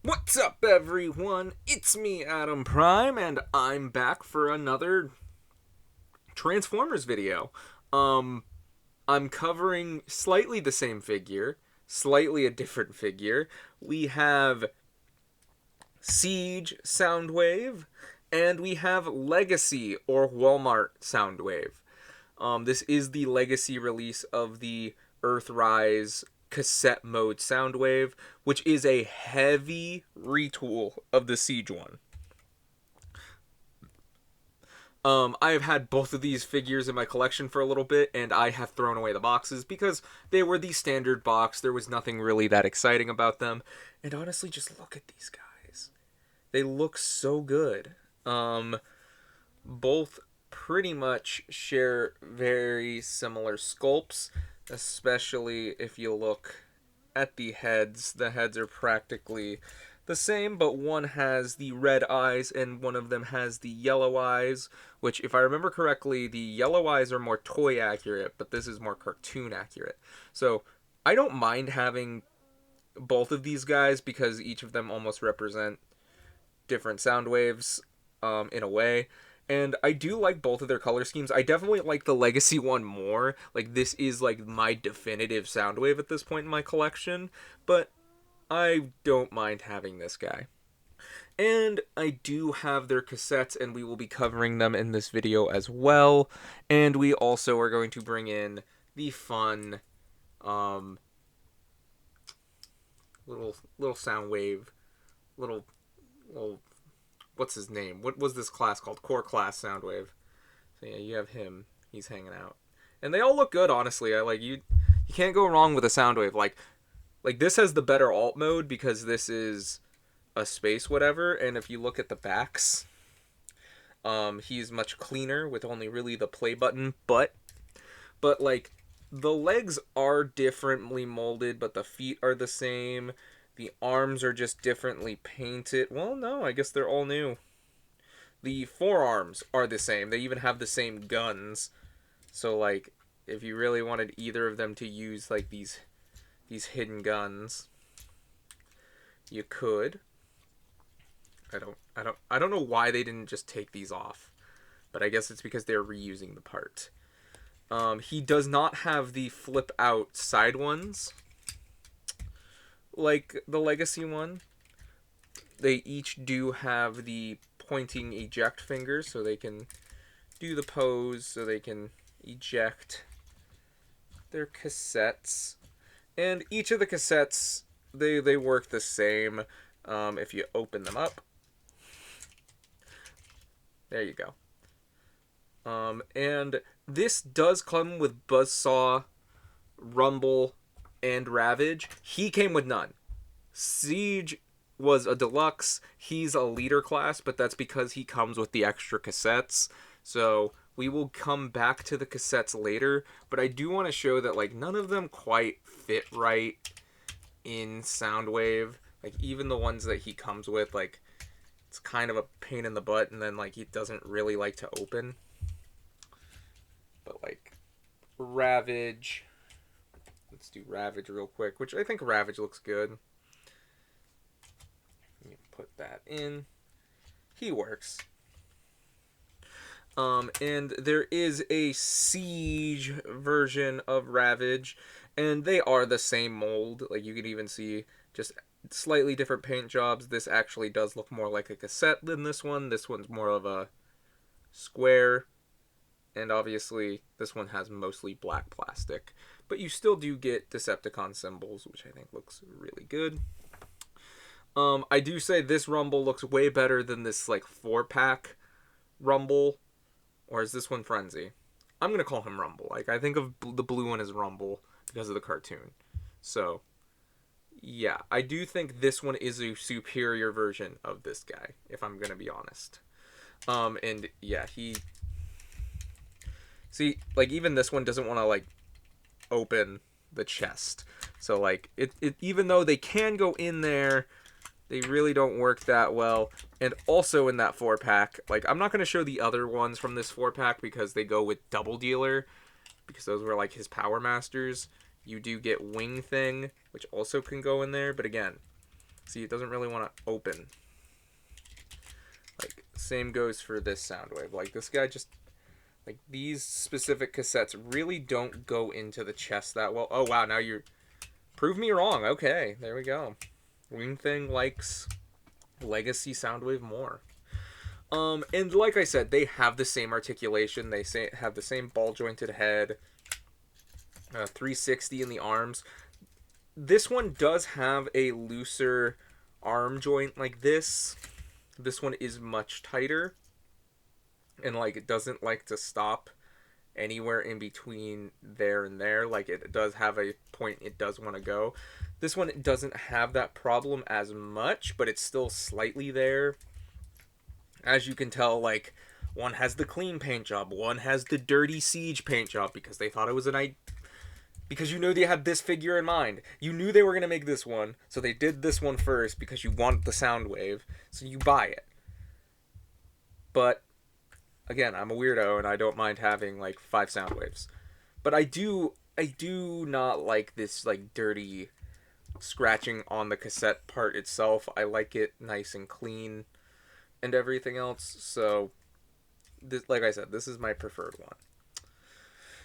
What's up, everyone? It's me, Adam Prime, and I'm back for another Transformers video. Um, I'm covering slightly the same figure, slightly a different figure. We have Siege Soundwave, and we have Legacy or Walmart Soundwave. This is the Legacy release of the Earthrise cassette mode Soundwave, which is a heavy retool of the Siege one. I have had both of these figures in my collection for a little bit, and I have thrown away the boxes because they were the standard box. There was nothing really that exciting about them. And honestly, just look at these guys. They look so good. Both pretty much share very similar sculpts, especially if you look at the heads. The heads are practically the same, but one has the red eyes and one of them has the yellow eyes, which, if I remember correctly, the yellow eyes are more toy accurate, but this is more cartoon accurate. So I don't mind having both of these guys because each of them almost represent different sound waves in a way. And I do like both of their color schemes. I definitely like the Legacy one more. Like, this is like my definitive Soundwave at this point in my collection. But I don't mind having this guy. And I do have their cassettes, and we will be covering them in this video as well. And we also are going to bring in the fun um, little Soundwave, little little what's his name? What was this class called? Core class Soundwave. So yeah, you have him. He's hanging out, and they all look good. Honestly, I like you. You can't go wrong with a Soundwave. Like this has the better alt mode because this is a space whatever. And if you look at the backs, he's much cleaner with only really the play button. But like the legs are differently molded, but the feet are the same. The arms are just differently painted. Well, no, I guess they're all new. The forearms are the same. They even have the same guns. So like if you really wanted either of them to use like these hidden guns, you could. I don't know why they didn't just take these off. But I guess it's because they're reusing the part. He does not have the flip out side ones like the Legacy one. They each do have the pointing eject fingers, so they can do the pose, so they can eject their cassettes. And each of the cassettes, they work the same. If you open them up, there you go. And this does come with Buzzsaw, Rumble, and Ravage. He came with none. Siege was a deluxe. He's a leader class, but that's because he comes with the extra cassettes. So we will come back to the cassettes later, but I do want to show that like none of them quite fit right in Soundwave. Like even the ones that he comes with, like it's kind of a pain in the butt, and then like he doesn't really like to open. But like Ravage, let's do Ravage real quick, which I think Ravage looks good. Let me put that in. He works. And there is a Siege version of Ravage, and they are the same mold. Like you can even see just slightly different paint jobs. This actually does look more like a cassette than this one. This one's more of a square, and obviously this one has mostly black plastic. But you still do get Decepticon symbols, which I think looks really good. I do say this Rumble looks way better than this like 4-pack Rumble. Or is this one Frenzy? I'm going to call him Rumble. Like, I think of the blue one as Rumble because of the cartoon. So, yeah. I do think this one is a superior version of this guy, if I'm going to be honest. And, yeah, he... See, like, even this one doesn't want to, like, open the chest. So, like, it even though they can go in there, they really don't work that well. And also in that 4-pack, like, I'm not going to show the other ones from this 4-pack because they go with Double Dealer, because those were, like, his Power Masters. You do get Wing Thing, which also can go in there, but again, See, it doesn't really want to open. Like, same goes for this Soundwave. Like, this guy just, like, these specific cassettes really don't go into the chest that well. Oh, wow, now you're, prove me wrong. Okay, there we go. Wing Thing likes Legacy Soundwave more. And like I said, they have the same articulation. They have the same ball jointed head. 360 in the arms. This one does have a looser arm joint like this. This one is much tighter. And like it doesn't like to stop anywhere in between there and there. Like it does have a point it does want to go. This one doesn't have that problem as much, but it's still slightly there. As you can tell, like, one has the clean paint job, one has the dirty siege paint job because they thought it was because you know they had this figure in mind. You knew they were going to make this one, so they did this one first because you want the Soundwave, so you buy it. But, again, I'm a weirdo and I don't mind having, like, 5 Soundwaves. But I do not like this, like, dirty scratching on the cassette part itself. I like it nice and clean and everything else, so this, like I said, this is my preferred one.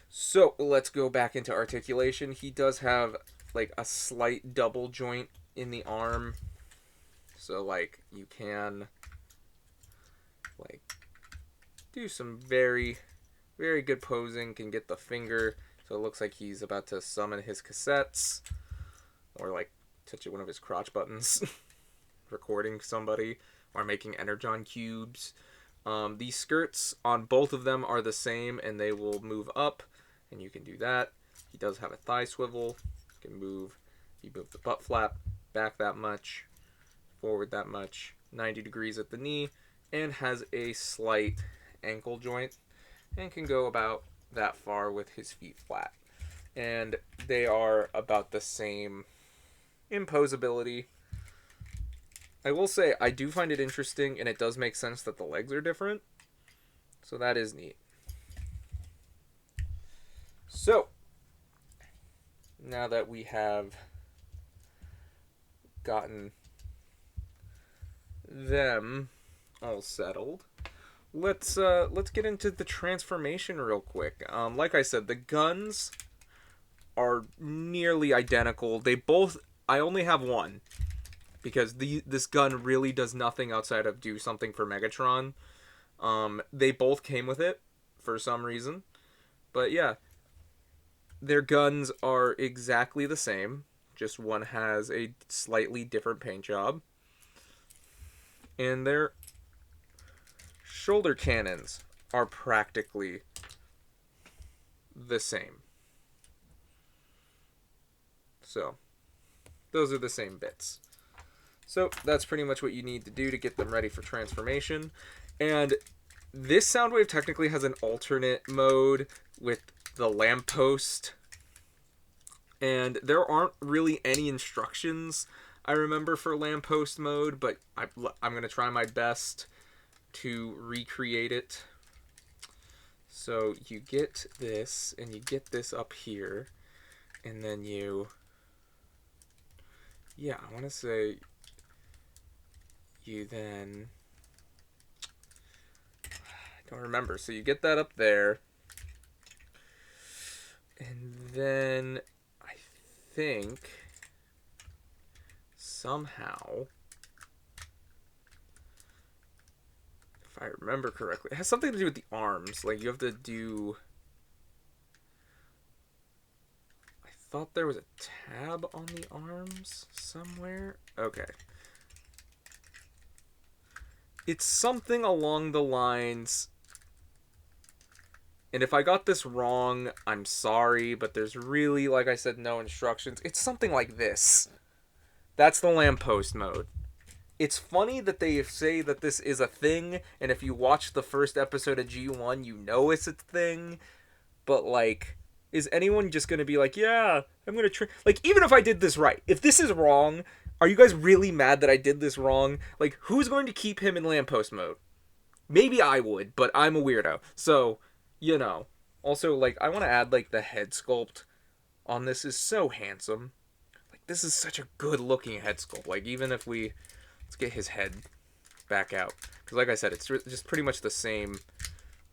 So let's go back into articulation. He does have like a slight double joint in the arm, so like you can like do some very good posing, can get the finger so it looks like he's about to summon his cassettes or like touch one of his crotch buttons recording somebody or making energon cubes. These skirts on both of them are the same and they will move up, and you can do that. He does have a thigh swivel. You can move the butt flap back that much, forward that much, 90 degrees at the knee, and has a slight ankle joint and can go about that far with his feet flat. And they are about the same imposability. I will say, I do find it interesting, and it does make sense that the legs are different. So that is neat. So, now that we have gotten them all settled, let's get into the transformation real quick. Like I said, the guns are nearly identical. I only have one, because this gun really does nothing outside of do something for Megatron. They both came with it for some reason. But yeah, their guns are exactly the same. Just one has a slightly different paint job. And their shoulder cannons are practically the same. So, those are the same bits. So that's pretty much what you need to do to get them ready for transformation. And this Soundwave technically has an alternate mode with the lamppost. And there aren't really any instructions, I remember, for lamppost mode, but I'm going to try my best to recreate it. So you get this, and you get this up here, and then you... Yeah, I want to say... You then, I don't remember, so you get that up there, and then I think somehow, if I remember correctly, it has something to do with the arms. Like, you have to do, I thought there was a tab on the arms somewhere. Okay. It's something along the lines, and if I got this wrong, I'm sorry, but there's really, like I said, no instructions. It's something like this. That's the lamppost mode. It's funny that they say that this is a thing, and if you watch the first episode of G1, you know it's a thing, but, like, is anyone just going to be like, yeah, I'm going to try... Like, even if I did this right, if this is wrong... Are you guys really mad that I did this wrong? Like, who's going to keep him in lamppost mode? Maybe I would, but I'm a weirdo. So, you know. Also, like, I want to add, like, the head sculpt on this is so handsome. Like, this is such a good looking head sculpt. Like, even if we, let's get his head back out, because like I said, it's just pretty much the same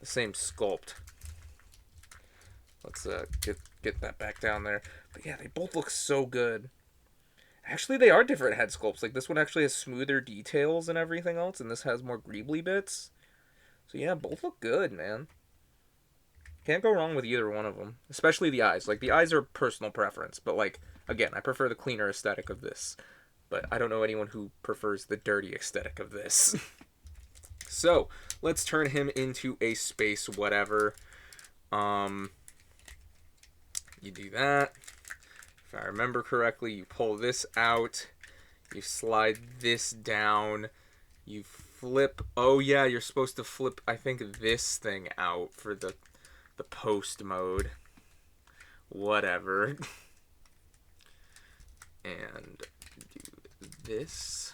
sculpt. Let's get that back down there. But yeah, they both look so good. Actually, they are different head sculpts. Like, this one actually has smoother details and everything else, and this has more greebly bits. So yeah, both look good, man. Can't go wrong with either one of them. Especially the eyes. Like, the eyes are personal preference, but like, again, I prefer the cleaner aesthetic of this. But I don't know anyone who prefers the dirty aesthetic of this. So, let's turn him into a space whatever. You do that. If I remember correctly, you pull this out, you slide this down, you flip. Oh yeah, you're supposed to flip, I think, this thing out for the post mode. Whatever. And do this.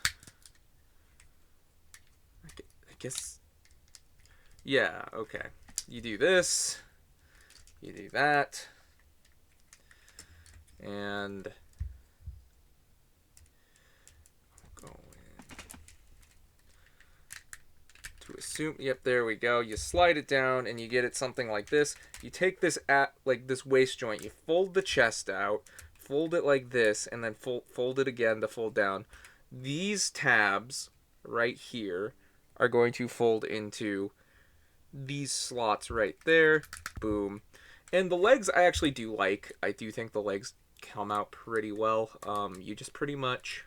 I guess. Yeah, okay. You do this. You do that. And I'm going to assume, yep, there we go. You slide it down and you get it something like this. You take this like this waist joint, you fold the chest out, fold it like this, and then fold it again to fold down. These tabs right here are going to fold into these slots right there. Boom. And the legs I actually do like. I do think the legs come out pretty well. You just pretty much,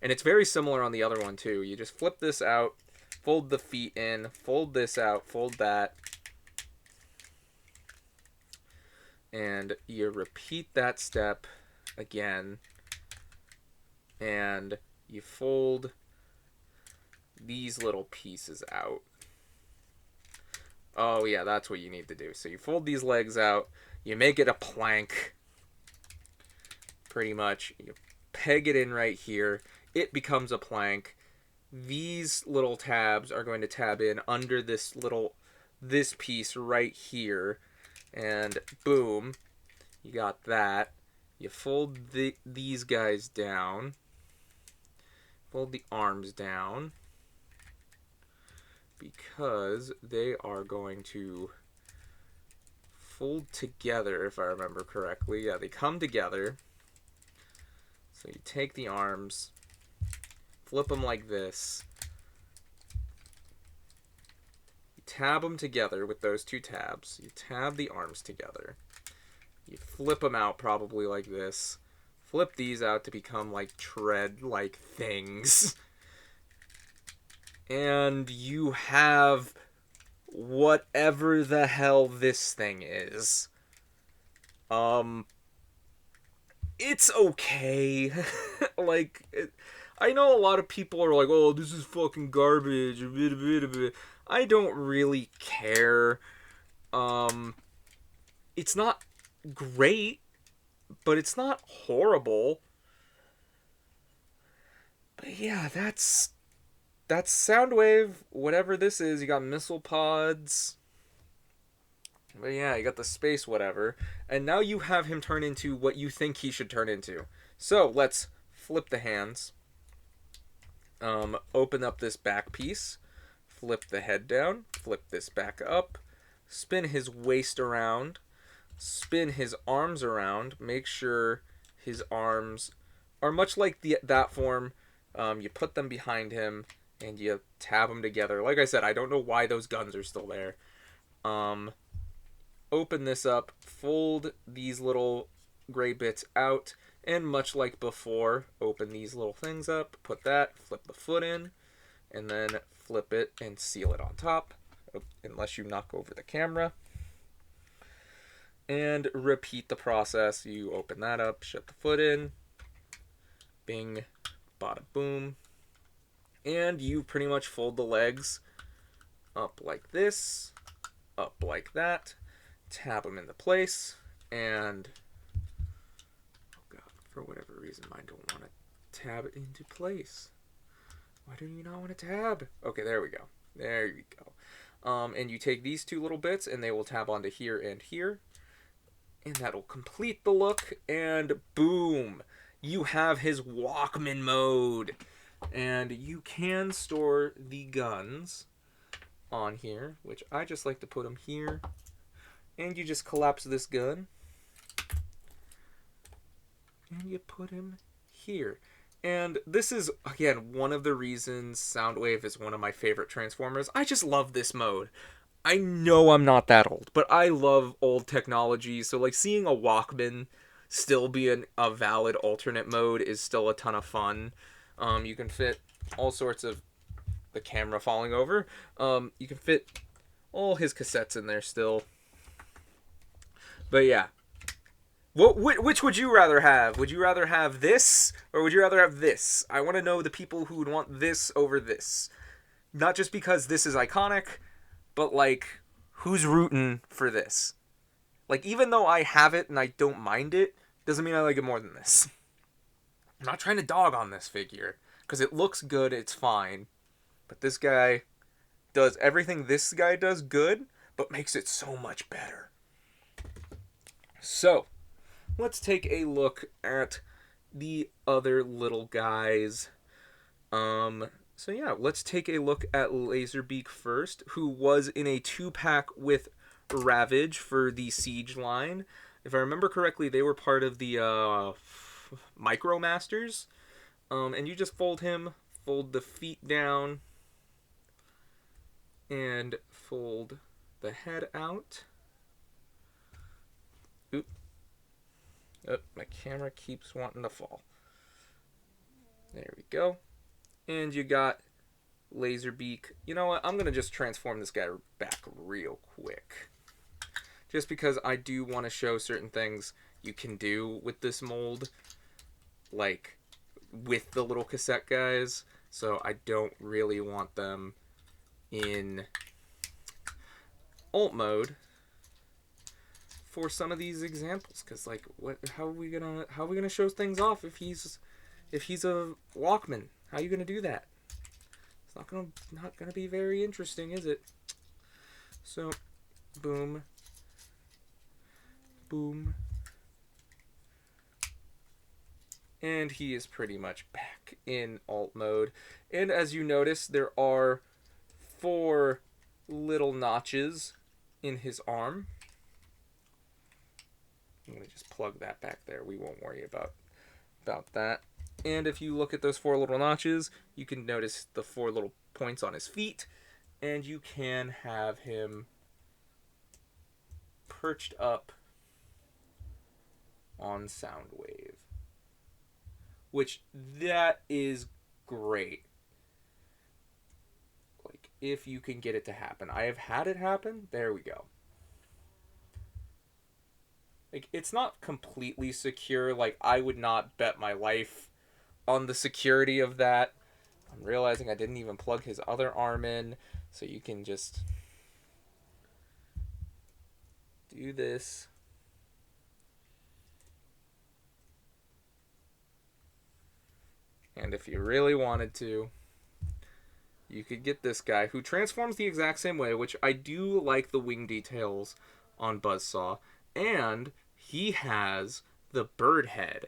and it's very similar on the other one too. You just flip this out, fold the feet in, fold this out, fold that, and you repeat that step again, and you fold these little pieces out. Oh yeah, that's what you need to do. So you fold these legs out, you make it a plank, pretty much. You peg it in right here, it becomes a plank. These little tabs are going to tab in under this piece right here, and boom, you got that. You fold these guys down, fold the arms down, because they are going to fold together, if I remember correctly. Yeah, they come together. So you take the arms, flip them like this, you tab them together with those two tabs, you tab the arms together, you flip them out probably like this, flip these out to become like tread-like things, and you have whatever the hell this thing is. It's okay. Like, I know a lot of people are like, oh, this is fucking garbage. I don't really care. It's not great, but it's not horrible. But yeah, that's Soundwave, whatever this is. You got missile pods. But yeah, you got the space whatever. And now you have him turn into what you think he should turn into. So let's flip the hands. Open up this back piece. Flip the head down. Flip this back up. Spin his waist around. Spin his arms around. Make sure his arms are much like that form. You put them behind him and you tab them together. Like I said, I don't know why those guns are still there. Open this up, fold these little gray bits out, and much like before, open these little things up, put that, flip the foot in, and then flip it and seal it on top, unless you knock over the camera. And repeat the process. You open that up, shut the foot in, bing, bada boom, and you pretty much fold the legs up like this, up like that, tab them into place, and oh god, for whatever reason mine don't want to tab it into place. Why do you not want to tab? Okay, there we go. There you go. And you take these two little bits and they will tab onto here and here, and that'll complete the look, and boom, you have his Walkman mode. And you can store the guns on here, which I just like to put them here. And you just collapse this gun. And you put him here. And this is, again, one of the reasons Soundwave is one of my favorite Transformers. I just love this mode. I know I'm not that old, but I love old technology. So, like, seeing a Walkman still be a valid alternate mode is still a ton of fun. You can fit all sorts of the camera falling over. You can fit all his cassettes in there still. But yeah. Which would you rather have? Would you rather have this or would you rather have this? I want to know the people who would want this over this. Not just because this is iconic, but like, who's rooting for this? Like, even though I have it and I don't mind it, doesn't mean I like it more than this. I'm not trying to dog on this figure, because it looks good, it's fine. But this guy does everything this guy does good, but makes it so much better. So, let's take a look at the other little guys. So yeah, let's take a look at Laserbeak first, who was in a 2-pack with Ravage for the Siege line. If I remember correctly, they were part of the Micromasters. And you just fold the feet down, and fold the head out. Oop. Oh, my camera keeps wanting to fall. There we go. And you got Laserbeak. You know what? I'm going to just transform this guy back real quick. Just because I do want to show certain things you can do with this mold. Like, with the little cassette guys. So I don't really want them in alt mode for some of these examples, because like, how are we gonna show things off if he's a Walkman? How are you gonna do that? It's not gonna be very interesting, is it? So, boom, boom, and he is pretty much back in alt mode. And as you notice, there are 4 little notches in his arm. I'm going to just plug that back there. We won't worry about that. And if you look at those 4 little notches, you can notice the 4 little points on his feet. And you can have him perched up on Soundwave. Which, that is great. Like, if you can get it to happen. I have had it happen. There we go. Like, it's not completely secure. Like, I would not bet my life on the security of that. I'm realizing I didn't even plug his other arm in. So you can just do this. And if you really wanted to, you could get this guy who transforms the exact same way, which I do like the wing details on Buzzsaw. And he has the bird head.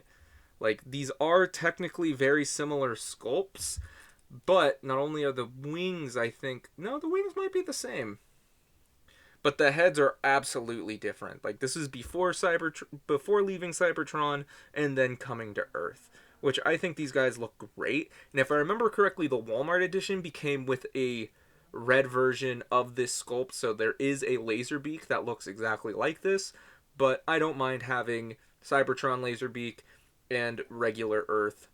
Like, these are technically very similar sculpts, but not only are the wings, I think... No, the wings might be the same. But the heads are absolutely different. Like, this is before leaving Cybertron and then coming to Earth, which I think these guys look great. And if I remember correctly, the Walmart edition became with a red version of this sculpt, so there is a Laserbeak that looks exactly like this. But I don't mind having Cybertron Laserbeak and regular Earth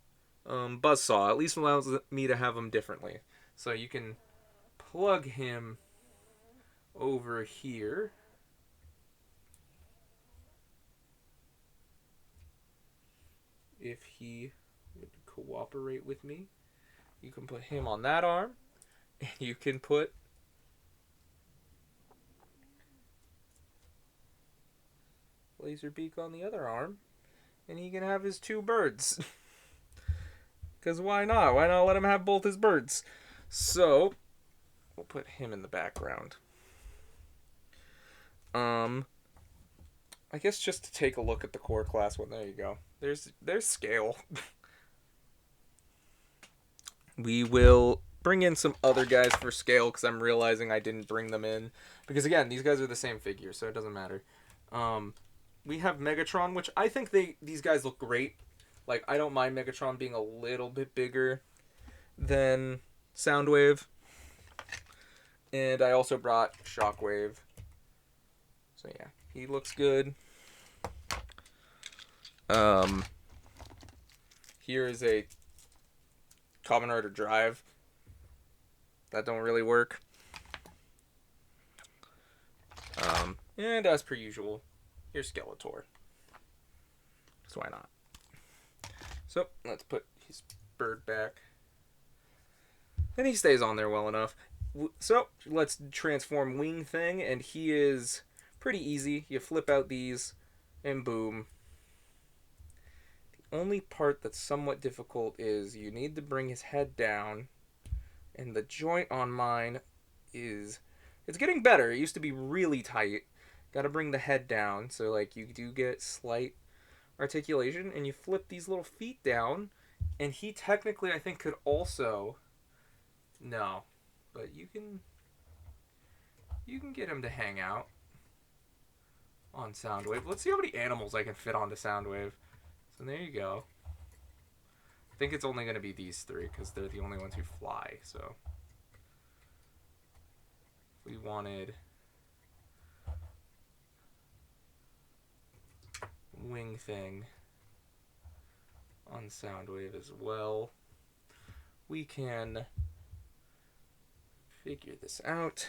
Buzzsaw. At least allows me to have them differently. So you can plug him over here. If he would cooperate with me. You can put him on that arm. And you can put Laserbeak on the other arm, and he can have his 2 birds. Because why not? Why not let him have both his birds? So, we'll put him in the background. I guess just to take a look at the core class one. There you go. There's scale. We will bring in some other guys for scale because I'm realizing I didn't bring them in because again these guys are the same figure, so it doesn't matter. Um, we have Megatron, which I think these guys look great. Like I don't mind Megatron being a little bit bigger than Soundwave, and I also brought Shockwave. So yeah, he looks good. Um, here is a Kamen Rider Drive. That don't really work. And as per usual, here's Skeletor. So why not? So let's put his bird back. And he stays on there well enough. So let's transform Wing Thing, and he is pretty easy. You flip out these, and boom. The only part that's somewhat difficult is you need to bring his head down, and the joint on mine is... It's getting better. It used to be really tight. Gotta bring the head down, so like you do get slight articulation, and you flip these little feet down, and he technically I think could also... No, but you can get him to hang out on Soundwave. Let's see how many animals I can fit onto Soundwave. So there you go. I think it's only going to be these three because they're the only ones who fly. So we wanted Wing Thing on Soundwave as well. We can figure this out.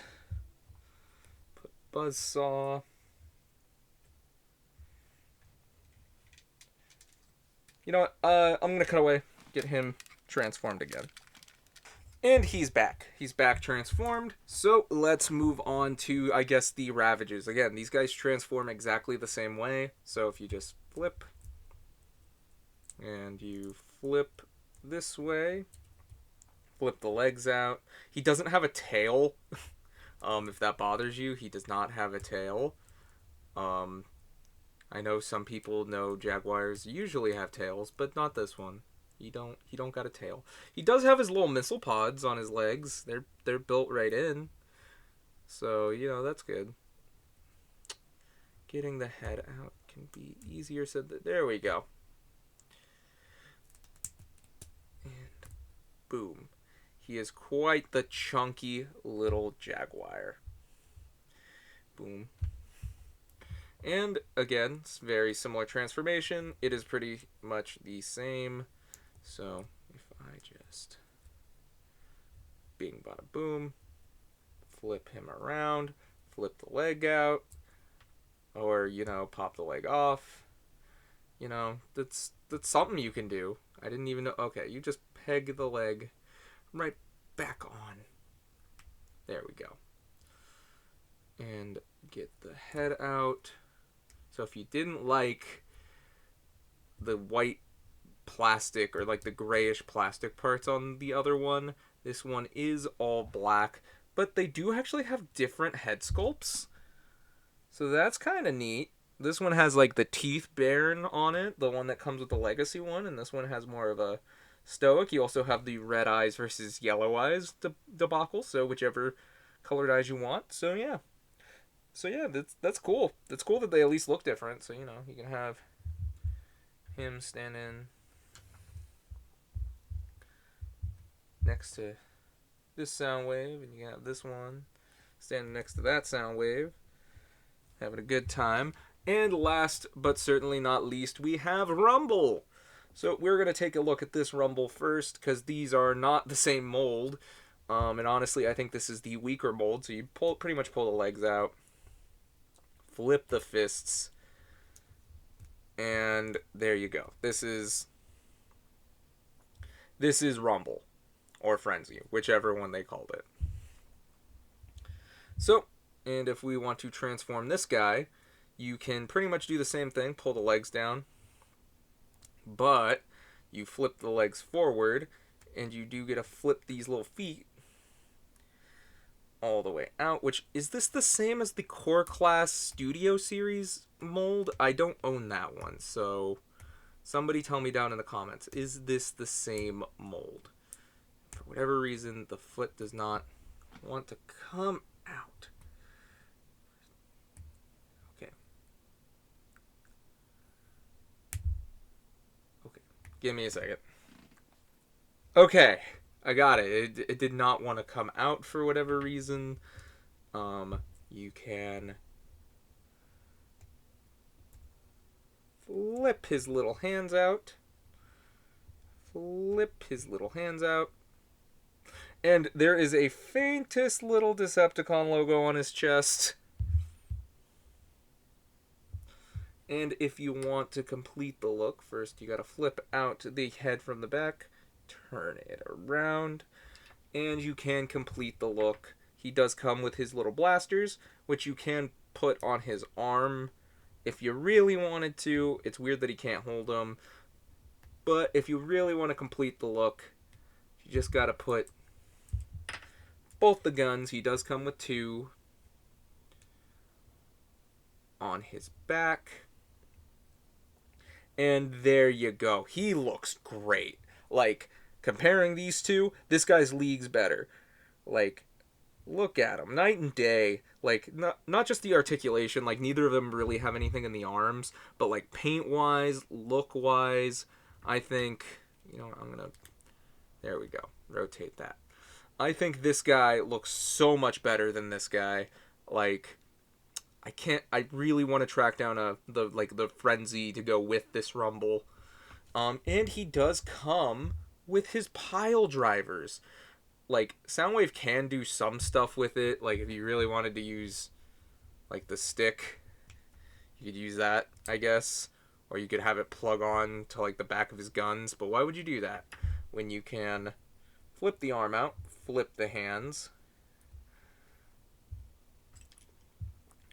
Put Buzzsaw. You know what? I'm going to cut away. Get him transformed again. And he's back. He's back transformed. So let's move on to, I guess, the Ravages. Again, these guys transform exactly the same way. So if you just flip, and you flip this way, flip the legs out. He doesn't have a tail. If that bothers you, he does not have a tail. I know some people know Jaguars usually have tails, but not this one. He don't got a tail. He does have his little missile pods on his legs. They're built right in. So, you know, that's good. Getting the head out can be easier said that. There we go. And boom. He is quite the chunky little Jaguar. Boom. And again, it's very similar transformation. It is pretty much the same. So if I just bing bada boom, flip him around, flip the leg out, or, you know, pop the leg off, you know, that's something you can do. I didn't even know. Okay, you just peg the leg right back on. There we go. And get the head out. So if you didn't like the white plastic or like the grayish plastic parts on the other one, this one is all black, but they do actually have different head sculpts, so that's kind of neat. This one has like the teeth baron on it, the one that comes with the legacy one, and this one has more of a stoic. You also have the red eyes versus yellow eyes debacle, so whichever colored eyes you want. So yeah, that's cool. That's cool that they at least look different. So, you know, you can have him standing next to this Soundwave, and you have this one standing next to that Soundwave, having a good time. And last but certainly not least, we have Rumble. So we're going to take a look at this Rumble first, because these are not the same mold. And honestly, I think this is the weaker mold. So you pretty much pull the legs out, flip the fists, and there you go. This is Rumble. Or Frenzy, whichever one they called it. So, and if we want to transform this guy, you can pretty much do the same thing, pull the legs down, but you flip the legs forward, and you do get to flip these little feet all the way out, which, is this the same as the Core Class Studio Series mold? I don't own that one, so Somebody tell me down in the comments, is this the same mold? For whatever reason, the foot does not want to come out. Okay. Okay. Give me a second. Okay. I got it. It did not want to come out for whatever reason. You can flip his little hands out. Flip his little hands out. And there is a faintest little Decepticon logo on his chest. And if you want to complete the look, first you gotta flip out the head from the back, turn it around, and you can complete the look. He does come with his little blasters, which you can put on his arm if you really wanted to. It's weird that he can't hold them, but if you really want to complete the look, you just gotta put both the guns, he does come with two, on his back. And there you go. He looks great. Like, comparing these two, this guy's leagues better. Like, look at him. Night and day. Like, not just the articulation. Like, neither of them really have anything in the arms. But, like, paint-wise, look-wise, I think... You know, I'm gonna... There we go. Rotate that. I think this guy looks so much better than this guy. Like... I really want to track down the Frenzy to go with this Rumble. And he does come with his pile drivers. Like, Soundwave can do some stuff with it. Like, if you really wanted to use, like, the stick, you could use that, I guess. Or you could have it plug on to, like, the back of his guns. But why would you do that when you can flip the arm out, flip the hands,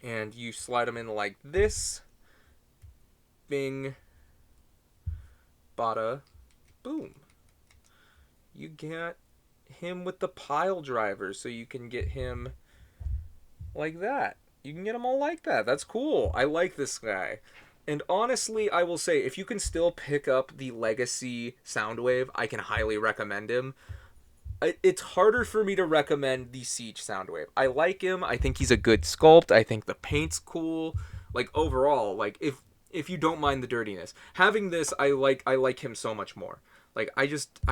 and you slide them in like this. Bing. Bada. Boom. You get him with the pile drivers, so you can get him like that. You can get him all like that. That's cool. I like this guy. And honestly, I will say, if you can still pick up the Legacy Soundwave, I can highly recommend him. It's harder for me to recommend the Siege Soundwave. I like him. I think he's a good sculpt. I think the paint's cool. Like, overall, like, if you don't mind the dirtiness. Having this, I like him so much more. Like, I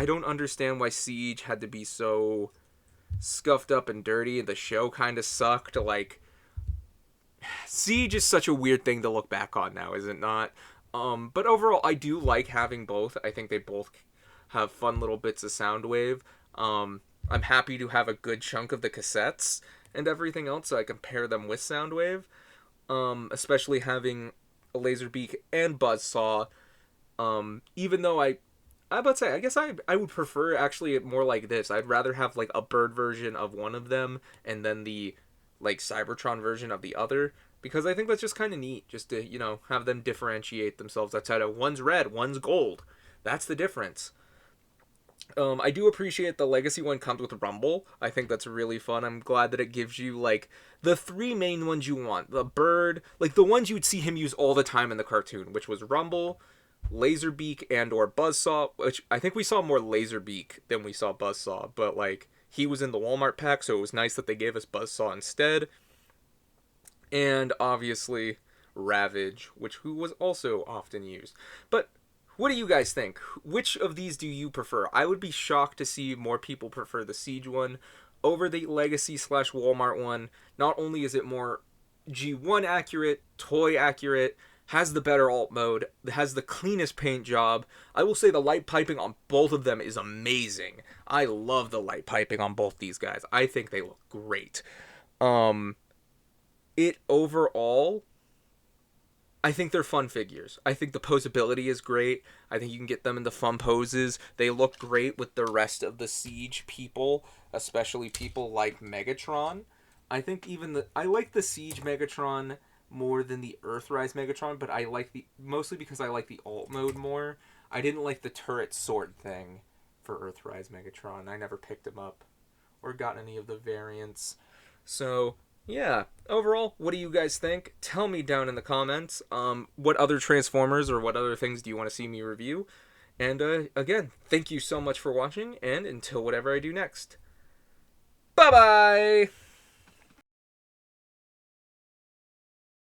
don't understand why Siege had to be so scuffed up and dirty. The show kind of sucked. Like, Siege is such a weird thing to look back on now, is it not? But overall, I do like having both. I think they both have fun little bits of Soundwave. I'm happy to have a good chunk of the cassettes and everything else, so I can pair them with Soundwave. Especially having a Laserbeak and Buzzsaw. Even though I would say, I guess I would prefer actually it more like this. I'd rather have like a bird version of one of them and then the like Cybertron version of the other, because I think that's just kind of neat, just to, you know, have them differentiate themselves outside of one's red, one's gold. That's the difference. I do appreciate the Legacy one comes with Rumble. I think that's really fun. I'm glad that it gives you, like, the three main ones you want. The bird, like, the ones you would see him use all the time in the cartoon, which was Rumble, Laserbeak, and or Buzzsaw, which I think we saw more Laserbeak than we saw Buzzsaw, but, like, he was in the Walmart pack, so it was nice that they gave us Buzzsaw instead. And, obviously, Ravage, who was also often used. But what do you guys think? Which of these do you prefer? I would be shocked to see more people prefer the Siege one over the Legacy / Walmart one. Not only is it more G1 accurate, toy accurate, has the better alt mode, has the cleanest paint job. I will say the light piping on both of them is amazing. I love the light piping on both these guys. I think they look great. It overall, I think they're fun figures. I think the posability is great. I think you can get them into fun poses. They look great with the rest of the Siege people, especially people like Megatron. I think I like the Siege Megatron more than the Earthrise Megatron, but I like mostly because I like the alt mode more. I didn't like the turret sword thing for Earthrise Megatron. I never picked him up or got any of the variants. So Yeah. Overall, what do you guys think? Tell me down in the comments. What other Transformers or what other things do you want to see me review? And again, thank you so much for watching, and until whatever I do next. Bye bye!